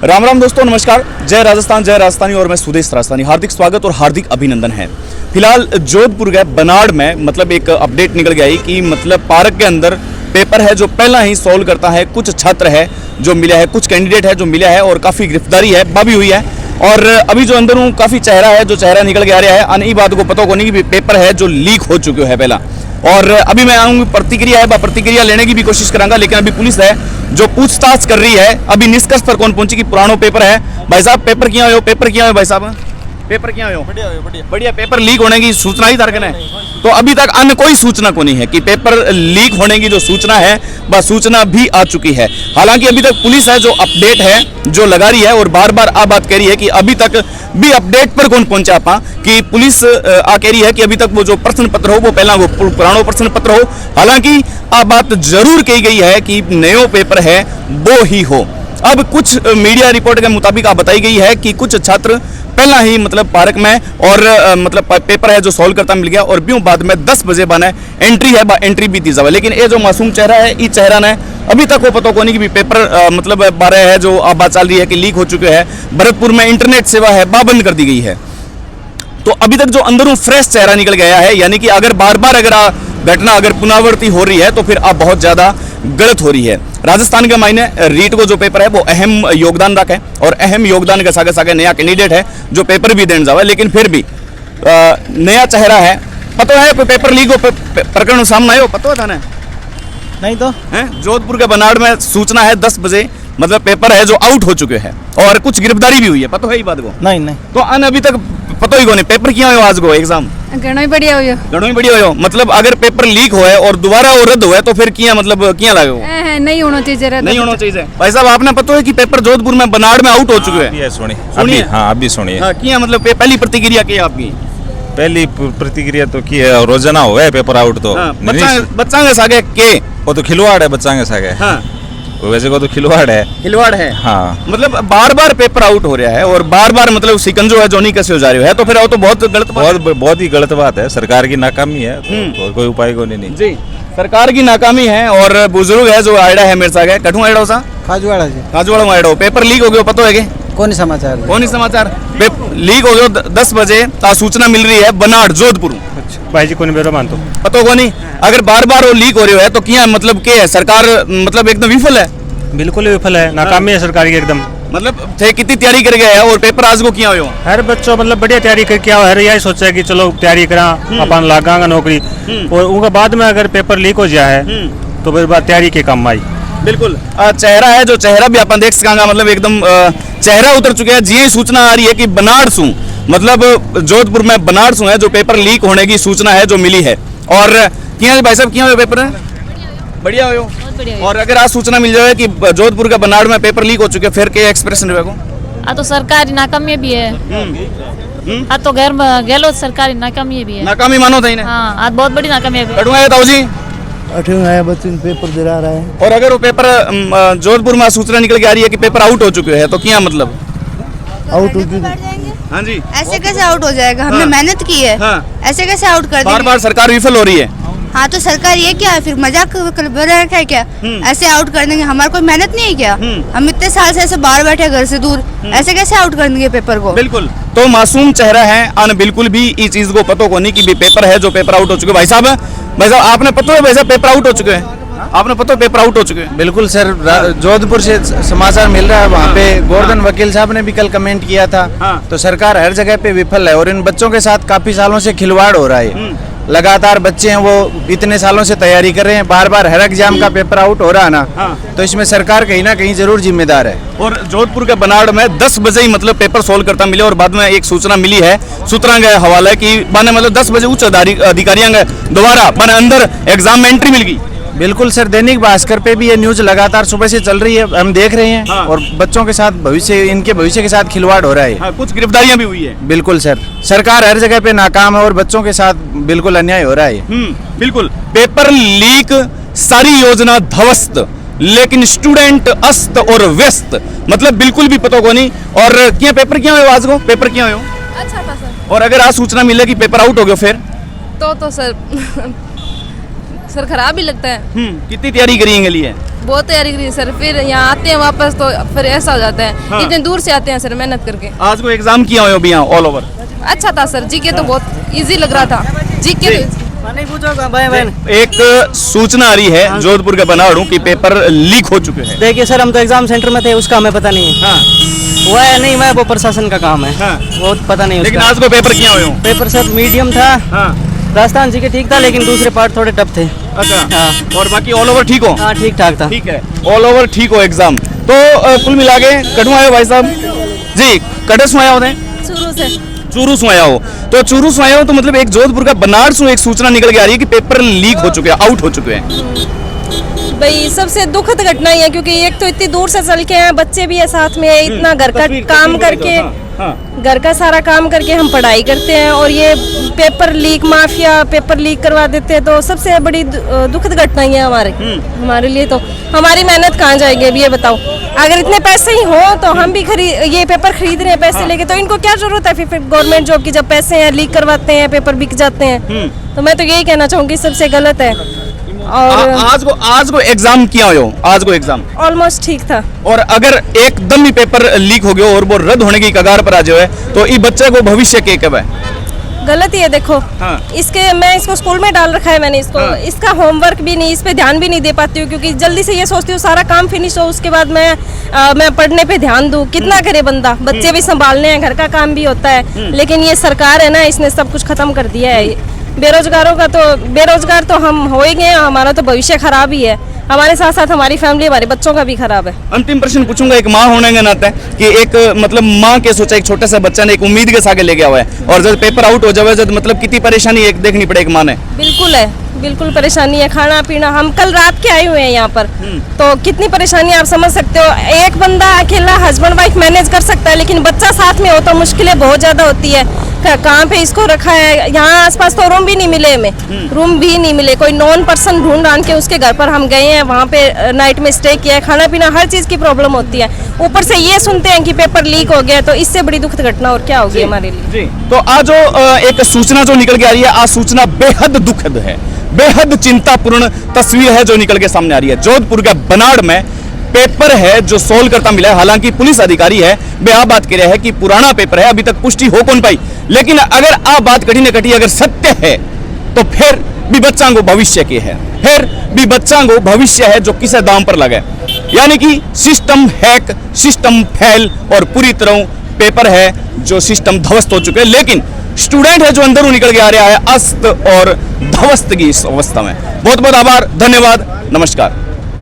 राम राम दोस्तों, नमस्कार। जय राजस्थान, जय राजस्थानी और मैं सुदेश राजस्थानी। हार्दिक स्वागत और हार्दिक अभिनंदन है। फिलहाल जोधपुर गए बनाड़ में मतलब एक अपडेट निकल गया है कि मतलब पार्क के अंदर पेपर है जो पहला ही सॉल्व करता है। कुछ छात्र है जो मिला है, कुछ कैंडिडेट है जो मिला है और काफ़ी गिरफ्तारी है बाबी हुई है। और अभी जो अंदर हूँ काफ़ी चेहरा है जो चेहरा निकल के आ रहा है। अन्य बात को पता को नहीं कि पेपर है जो लीक हो चुके है पहला। और अभी मैं आऊँगी प्रतिक्रिया है, प्रतिक्रिया लेने की भी कोशिश करूँगा, लेकिन अभी पुलिस है जो पूछताछ कर रही है। अभी निष्कर्ष पर कौन पहुंची कि पुरानो पेपर है। भाई साहब पेपर क्या हो, पेपर क्या हो भाई साहब, पेपर क्या हो? बढ़िया बढ़िया बढ़िया। पेपर लीक होने की सूचना ही तारक ने, तो अभी तक अन्य कोई सूचना को नहीं है कि पेपर लीक होने की जो सूचना है वह सूचना भी आ चुकी है। हालांकि अभी तक पुलिस है जो अपडेट है जो लगा रही है और बार बार आ बात कह रही है कि अभी तक भी अपडेट पर कौन पहुंचा पा कि पुलिस आ कह रही है कि अभी तक वो जो प्रश्न पत्र हो वो पहला वो पुरानो प्रश्न पत्र हो। हालांकि आ बात जरूर कही गई है कि नयो पेपर है वो ही हो। अब कुछ मीडिया रिपोर्ट के मुताबिक आप बताई गई है कि कुछ छात्र पहला ही मतलब पार्क में और मतलब पेपर है जो सॉल्व करता मिल गया और ब्यों बाद में 10 बजे बने एंट्री है एंट्री भी दी जावे। लेकिन ये जो मासूम चेहरा है इस चेहरा ने अभी तक वो पता को नहीं कि पेपर मतलब 12 है जो अब बात चल रही है कि लीक हो चुके हैं। भरतपुर में इंटरनेट सेवा है बंद कर दी गई है। तो अभी तक जो अंदरों फ्रेश चेहरा निकल गया है, यानी कि अगर बार बार अगर घटना अगर पुनरावृत्ति हो रही है तो फिर अब बहुत ज्यादा गलत हो रही है। राजस्थान के मायने रीट को जो पेपर है वो अहम योगदान रखे और अहम योगदान के सागे सागे नया कैंडिडेट है जो पेपर भी देने जावे। लेकिन फिर भी नया चेहरा है। पता है पेपर लीक हो प्रकरण सामने आयो, पता था ना? नहीं तो है जोधपुर के बनाड़ में सूचना है 10 बजे मतलब पेपर है जो आउट हो चुके हैं और कुछ गिरफ्तारी भी हुई है। पता है ये बात को? नहीं तो अन अभी तक पता ही को नहीं पेपर क्या हो आज को एग्जाम घणो ही बढ़िया होयो, घणो ही बढ़िया होयो। मतलब अगर पेपर लीक होए और दोबारा वो रद्द होए तो फिर क्या मतलब क्या लगे वो? नहीं होना चाहिए, नहीं होना चाहिए। भाई साहब आपने पता है कि पेपर जोधपुर में बनाड़ में आउट हो चुके हैं? सुनिए हाँ अभी सुनिए। हाँ क्या मतलब पहली प्रतिक्रिया क्या आपकी? पहली प्रतिक्रिया तो की है रोजाना हुआ है पेपर आउट तो बच्चा के सागे के वो तो खिलवाड़ है बच्चा के सागे। हाँ वैसे को तो खिलवाड़ है हाँ। मतलब बार बार पेपर आउट हो रहा है और बार बार मतलब सिकंजो है जो नहीं कैसे हो जा रही है तो फिर वो तो बहुत गलत बहुत ही गलत बात है। सरकार की नाकामी है तो और कोई उपाय को नहीं जी। सरकार की नाकामी है और बुजुर्ग है जो आयडा है मेरे साथ कठू आयडा सा खाजवाड़ा जी खाजवाड़ा में आयडा पेपर लीक हो गया पता है कौन समाचार लीक हो गया 10 बजे सूचना मिल रही है बनाड़ जोधपुर। भाई जी को नहीं मानतो पता को नहीं अगर बार बार वो लीक हो रही है तो क्या मतलब क्या है सरकार मतलब एकदम विफल है? बिल्कुल विफल है, नाकामी है सरकार की एकदम। मतलब थे कितनी तैयारी कर गया है और पेपर आज को क्या हो? हर बच्चों मतलब बढ़िया तैयारी करके आओ, हर यही सोचा है कि चलो तैयारी करा अपन लगांगा नौकरी और उनके बाद में अगर पेपर लीक हो जाए तो फिर बात तैयारी के काम आई। बिल्कुल चेहरा है जो चेहरा भी अपन देख सकांगा मतलब एकदम चेहरा उतर चुके हैं। जी सूचना आ रही है कि बनाड़ सू मतलब जोधपुर में बनाड़ सू है जो पेपर लीक होने की सूचना है जो मिली है। और क्या भाई साहब क्या हो पेपर है? बढ़िया हो। और अगर आज सूचना मिल जाए कि जोधपुर का बनाड़ में पेपर लीक हो चुके फिर क्या एक्सप्रेशन रहेगा? तो सरकारी नाकामी भी है। तो गैलो सरकारी नाकामी भी है। नाकामी मानो था इन्हें? हाँ आज बहुत बड़ी नाकामी है। कटुआ ताऊ जी बच्चे पेपर दिला रहा है और अगर वो पेपर जोधपुर में सूचना निकल के आ रही है कि पेपर आउट हो चुके हैं तो क्या मतलब आउट हो हाँ जी ऐसे कैसे आउट हो जाएगा? हमने मेहनत की है। ऐसे कैसे आउट कर बार बार सरकार विफल हो रही है। हाँ तो सरकार ये क्या है फिर मजाक है क्या? ऐसे आउट कर देंगे? हमारा कोई मेहनत नहीं है क्या? हम इतने साल से ऐसे बाहर बैठे घर से दूर, ऐसे कैसे आउट कर देंगे पेपर को? बिल्कुल तो मासूम चेहरा है अन बिल्कुल भी इस चीज को पता को नहीं कि पेपर है जो पेपर आउट हो चुके। भाई साहब आपने पता है वैसे पेपर आउट हो चुके हैं? आपने पता पेपर आउट हो चुके हैं? बिल्कुल सर, जोधपुर से समाचार मिल रहा है। वहाँ पे गोवर्धन वकील साहब ने भी कल कमेंट किया था। तो सरकार हर जगह पे विफल है और इन बच्चों के साथ काफी सालों से खिलवाड़ हो रहा है। लगातार बच्चे हैं वो इतने सालों से तैयारी कर रहे हैं, बार बार हर एग्जाम का पेपर आउट हो रहा है ना। तो इसमें सरकार कहीं ना कहीं जरूर जिम्मेदार है। और जोधपुर के बनाड़ में 10 बजे ही मतलब पेपर सोल्व करता मिले और बाद में एक सूचना मिली है सूत्रों का हवाला है कि माने मतलब 10 बजे उच्च अधिकारियों दोबारा माने अंदर एग्जाम में एंट्री मिल गई। बिल्कुल सर, दैनिक भास्कर पे भी ये न्यूज लगातार सुबह से चल रही है, हम देख रहे हैं। और बच्चों के साथ इनके भविष्य के साथ खिलवाड़ हो रहा है। कुछ गिरफ्तारियां भी हुई है। बिल्कुल सर, सरकार हर जगह पे नाकाम है और बच्चों के साथ बिल्कुल अन्याय हो रहा है। बिल्कुल पेपर लीक सारी योजना ध्वस्त लेकिन स्टूडेंट अस्त और व्यस्त मतलब बिल्कुल भी पता को नहीं। और क्या पेपर क्या हो आज को पेपर क्या हो? अच्छा था सर। और अगर आज सूचना मिले कि पेपर आउट हो गया फिर तो सर खराब ही लगता है। कितनी तैयारी करी लिए? बहुत तैयारी करी सर, फिर यहाँ आते हैं वापस तो फिर ऐसा हो जाता है। हाँ। इतने दूर से आते हैं सर मेहनत करके। आज को एग्जाम किया हो अभी यहाँ ऑल ओवर? अच्छा था सर, जीके तो बहुत इजी लग रहा था। जीके नहीं पूछोगा भाई भाई। एक सूचना आ रही है जोधपुर के बनाड़ू की पेपर लीक हो चुके हैं। देखिए सर, हम तो एग्जाम सेंटर में थे, उसका हमें पता नहीं है। हुआ है नहीं, मैं वो प्रशासन का काम है। वो पता नहीं लेकिन उसका। आज को पेपर किया हो? पेपर सर मीडियम था। राजस्थान जी के ठीक था, लेकिन दूसरे पार्ट थोड़े टफ थे। अच्छा। हाँ। और बाकी ऑल ओवर ठीक हो? हाँ ठीक ठाक था। ठीक है, ऑल ओवर ठीक हो एग्जाम। तो कुल मिला के कटू आयो भाई साहब जी, कटे सु आया होते? शुरू से चूरू से आया हो। तो चूरू से आया हो तो मतलब एक जोधपुर का बनाड़ से एक सूचना निकल के आ रही है कि पेपर लीक हो चुके हैं, आउट हो चुके हैं। भाई सबसे दुखद घटना ही है, क्योंकि एक तो इतनी दूर से चल के आए, बच्चे भी है साथ में, इतना घर का काम करके, घर का सारा काम करके हम पढ़ाई करते हैं और ये paper leak mafia paper leak करवा देते हैं, तो सबसे बड़ी दुखद घटना ही है हमारे लिए। तो हमारी मेहनत कहाँ जाएगी अब ये बताओ? अगर इतने पैसे ही हो तो हम भी ये पेपर खरीद रहे हैं पैसे लेके, तो इनको क्या जरूरत है फिर गवर्नमेंट जॉब की, जब पैसे हैं लीक करवाते हैं, पेपर बिक जाते हैं। तो मैं तो यही कहना चाहूंगी सबसे गलत है। और आज को एग्जाम किया हो? आज को एग्जाम ऑलमोस्ट ठीक था। और अगर एकदम ही पेपर लीक हो गया और वो रद्द होने की कगार पर आ जाए तो ये बच्चे को भविष्य के कब है? गलत ही है। देखो मैं इसको स्कूल में डाल रखा है मैंने इसको, इसका होमवर्क भी नहीं, इस पे ध्यान भी नहीं दे पाती हूँ, क्योंकि जल्दी से ये सोचती हूँ सारा काम फिनिश हो, उसके बाद मैं पढ़ने पे ध्यान दूँ। कितना करे बंदा, बच्चे भी संभालने हैं, घर का काम भी होता है, लेकिन ये सरकार है ना, इसने सब कुछ खत्म कर दिया है। बेरोजगार तो हम हो ही गए, हमारा तो भविष्य खराब ही है, हमारे साथ साथ हमारी फैमिली, हमारे बच्चों का भी खराब है। अंतिम प्रश्न पूछूंगा एक माँ होने के नाते कि एक मतलब माँ के सोचा एक छोटे से बच्चा ने एक उम्मीद के साथ लेके हुआ है और जब पेपर आउट हो जाए तो मतलब कितनी परेशानी एक देखनी पड़े एक माँ ने? बिल्कुल है, बिल्कुल परेशानी है। खाना पीना, हम कल रात के आए हुए हैं यहाँ पर, तो कितनी परेशानी आप समझ सकते हो। एक बंदा अकेला हस्बैंड वाइफ मैनेज कर सकता है, लेकिन बच्चा साथ में हो तो मुश्किलें बहुत ज्यादा होती है। कहाँ पे इसको रखा है, यहाँ आसपास तो रूम भी नहीं मिले हमें, रूम भी नहीं मिले। कोई नॉन पर्सन ढूंढ ढांढ के उसके घर पर हम गए हैं, वहाँ पे नाइट में स्टे किया है, खाना पीना हर चीज की प्रॉब्लम होती है। ऊपर से ये सुनते हैं कि पेपर लीक हो गया, तो इससे बड़ी दुखद घटना और क्या होगी हमारे लिए। तो आज जो एक सूचना जो निकल के आ रही है, आज सूचना बेहद दुखद है, बेहद चिंतापूर्ण तस्वीर है जो निकल के सामने आ रही है। जोधपुर के बनाड़ में पेपर है जो सोल्व करता मिला है, हालांकि पुलिस अधिकारी है वे आ बात कह रहे हैं कि पुराना पेपर है, अभी तक पुष्टि हो कौन पाई, लेकिन अगर आ बात कटी न कटी अगर सत्य है तो फिर भी बच्चा को भविष्य के है, फिर भी बच्चा को भविष्य है जो किसे दाम पर लगे, यानी कि सिस्टम हैक, सिस्टम फेल और पूरी तरह पेपर है जो सिस्टम ध्वस्त हो चुके हैं। लेकिन स्टूडेंट है जो अंदर निकल के आ रहा है अस्त और ध्वस्त की इस अवस्था में। बहुत बहुत आभार, धन्यवाद, नमस्कार।